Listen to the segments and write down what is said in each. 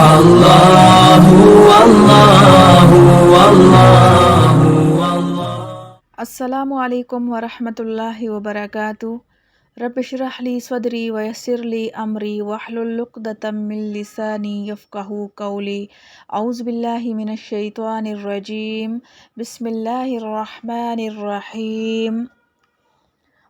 اللہ اللہ اللہ اللہ۔ السلام علیکم ورحمۃ اللہ وبرکاتہ۔ رب اشرح لی صدری ویسر لی امری واحلل عقدۃ من لسانی یفقہوا قولی۔ اعوذ باللہ من الشیطان الرجیم، بسم اللہ الرحمن الرحیم۔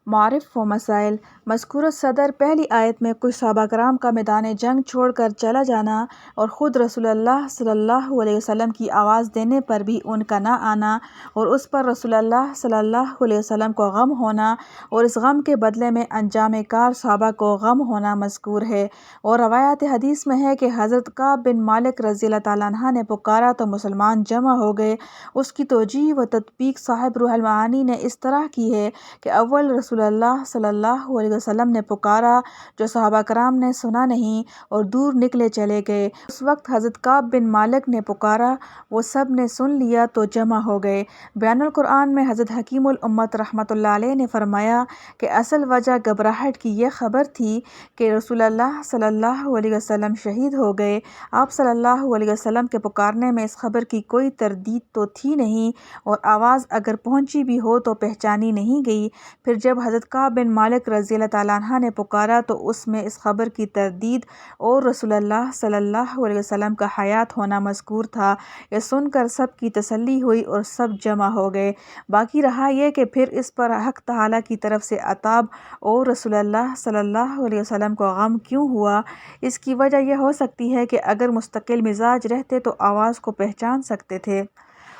معارف و مسائل۔ مذکورہ صدر پہلی آیت میں کچھ صحابہ کرام کا میدان جنگ چھوڑ کر چلا جانا اور خود رسول اللہ صلی اللہ علیہ وسلم کی آواز دینے پر بھی ان کا نہ آنا اور اس پر رسول اللہ صلی اللہ علیہ وسلم کو غم ہونا اور اس غم کے بدلے میں انجام کار صحابہ کو غم ہونا مذکور ہے۔ اور روایات حدیث میں ہے کہ حضرت کعب بن مالک رضی اللہ تعالیٰ عنہ نے پکارا تو مسلمان جمع ہو گئے۔ اس کی توجیہ و تطبیق صاحب روح المعانی نے اس طرح کی ہے کہ اول رسول اللہ صلی اللہ علیہ وسلم نے پکارا جو صحابہ کرام نے سنا نہیں اور دور نکلے چلے گئے۔ اس وقت حضرت کعب بن مالک نے پکارا، وہ سب نے سن لیا تو جمع ہو گئے۔ بیان القرآن میں حضرت حکیم الامت رحمۃ اللہ علیہ نے فرمایا کہ اصل وجہ گھبراہٹ کی یہ خبر تھی کہ رسول اللہ صلی اللہ علیہ وسلم شہید ہو گئے۔ آپ صلی اللہ علیہ وسلم کے پکارنے میں اس خبر کی کوئی تردید تو تھی نہیں اور آواز اگر پہنچی بھی ہو تو پہچانی نہیں گئی۔ پھر جب حضرت کعب بن مالک رضی اللہ تعالیٰ عنہ نے پکارا تو اس میں اس خبر کی تردید اور رسول اللہ صلی اللہ علیہ وسلم کا حیات ہونا مذکور تھا۔ یہ سن کر سب کی تسلی ہوئی اور سب جمع ہو گئے۔ باقی رہا یہ کہ پھر اس پر حق تعالیٰ کی طرف سے عتاب اور رسول اللہ صلی اللہ علیہ وسلم کو غم کیوں ہوا۔ اس کی وجہ یہ ہو سکتی ہے کہ اگر مستقل مزاج رہتے تو آواز کو پہچان سکتے تھے۔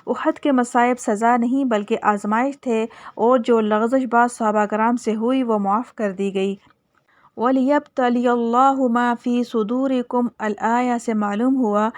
احد کے مصائب سزا نہیں بلکہ آزمائش تھے اور جو لغزش بعض صحابہ کرام سے ہوئی وہ معاف کر دی گئی۔ وَلِيَبْتَلِيَ اللَّهُ مَا فِي صُدُورِكُمْ الآیہ سے معلوم ہوا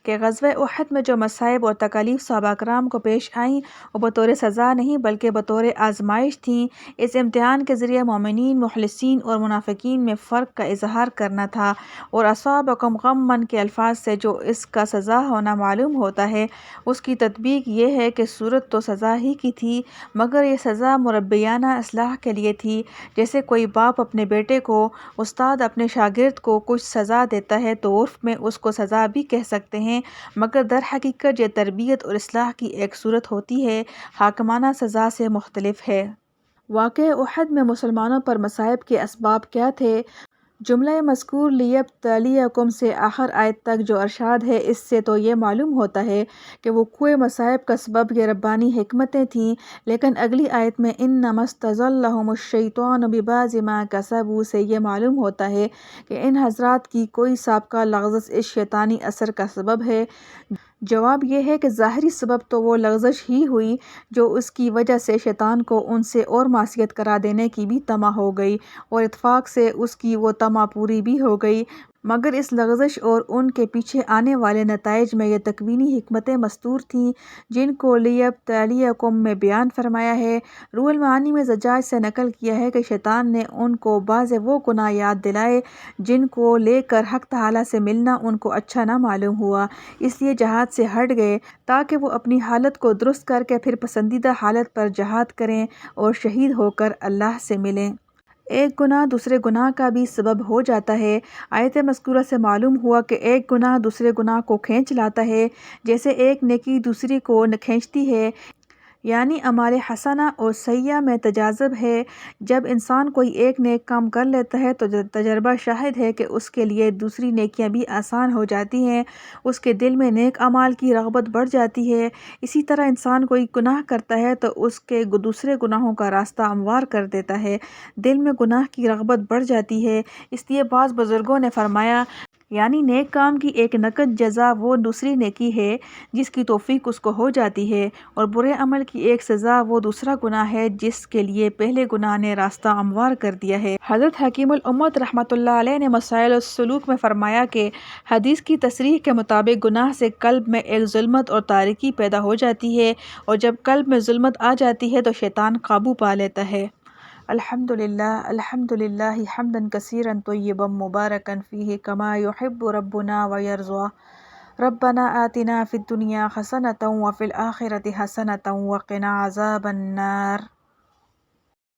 کہ غزوہ احد میں جو مصائب اور تکالیف صحابہ کرام کو پیش آئیں وہ بطور سزا نہیں بلکہ بطور آزمائش تھیں۔ اس امتحان کے ذریعے مومنین، مخلصین اور منافقین میں فرق کا اظہار کرنا تھا۔ اور اصابکم غما کے الفاظ سے جو اس کا سزا ہونا معلوم ہوتا ہے اس کی تطبیق یہ ہے کہ صورت تو سزا ہی کی تھی مگر یہ سزا مربیانہ اصلاح کے لیے تھی۔ جیسے کوئی باپ اپنے بیٹے کو، استاد اپنے شاگرد کو کچھ سزا دیتا ہے تو عرف میں اس کو سزا بھی کہہ سکتے ہیں مگر در حقیقت یہ تربیت اور اصلاح کی ایک صورت ہوتی ہے، حاکمانہ سزا سے مختلف ہے۔ واقعہ احد میں مسلمانوں پر مصائب کے اسباب کیا تھے؟ جملہ مذکور لیبتلیکم سے آخر آیت تک جو ارشاد ہے اس سے تو یہ معلوم ہوتا ہے کہ وقوع مصائب کا سبب یہ ربانی حکمتیں تھیں، لیکن اگلی آیت میں انما استزلهم الشیطان ببعض ما کسبوا سے یہ معلوم ہوتا ہے کہ ان حضرات کی کوئی سابقہ لغزش اس شیطانی اثر کا سبب ہے۔ جواب یہ ہے کہ ظاہری سبب تو وہ لغزش ہی ہوئی جو اس کی وجہ سے شیطان کو ان سے اور معصیت کرا دینے کی بھی طمع ہو گئی اور اتفاق سے اس کی وہ طمع پوری بھی ہو گئی، مگر اس لغزش اور ان کے پیچھے آنے والے نتائج میں یہ تکوینی حکمتیں مستور تھیں جن کو لیبتلیکم میں بیان فرمایا ہے۔ روح المعانی میں زجاج سے نقل کیا ہے کہ شیطان نے ان کو بعض وہ گناہ یاد دلائے جن کو لے کر حق تعالیٰ سے ملنا ان کو اچھا نہ معلوم ہوا، اس لیے جہاد سے ہٹ گئے تاکہ وہ اپنی حالت کو درست کر کے پھر پسندیدہ حالت پر جہاد کریں اور شہید ہو کر اللہ سے ملیں۔ ایک گناہ دوسرے گناہ کا بھی سبب ہو جاتا ہے۔ آیت مذکورہ سے معلوم ہوا کہ ایک گناہ دوسرے گناہ کو کھینچ لاتا ہے جیسے ایک نیکی دوسری کو کھینچتی ہے، یعنی اعمال حسنہ اور سیئہ میں تجاذب ہے۔ جب انسان کوئی ایک نیک کام کر لیتا ہے تو تجربہ شاہد ہے کہ اس کے لیے دوسری نیکیاں بھی آسان ہو جاتی ہیں، اس کے دل میں نیک اعمال کی رغبت بڑھ جاتی ہے۔ اسی طرح انسان کوئی گناہ کرتا ہے تو اس کے دوسرے گناہوں کا راستہ ہموار کر دیتا ہے، دل میں گناہ کی رغبت بڑھ جاتی ہے۔ اس لیے بعض بزرگوں نے فرمایا یعنی نیک کام کی ایک نقد جزا وہ دوسری نیکی ہے جس کی توفیق اس کو ہو جاتی ہے، اور برے عمل کی ایک سزا وہ دوسرا گناہ ہے جس کے لیے پہلے گناہ نے راستہ ہموار کر دیا ہے۔ حضرت حکیم الامت رحمۃ اللہ علیہ نے مسائل السلوک میں فرمایا کہ حدیث کی تصریح کے مطابق گناہ سے قلب میں ایک ظلمت اور تاریکی پیدا ہو جاتی ہے اور جب قلب میں ظلمت آ جاتی ہے تو شیطان قابو پا لیتا ہے۔ الحمدللہ حمدا کثیرا طیبا مبارکا فیہ کما یحب ربنا ویرضی۔ ربنا آتنا فی الدنیا حسنۃ وفی الآخرۃ حسنۃ وقنا عذاب النار۔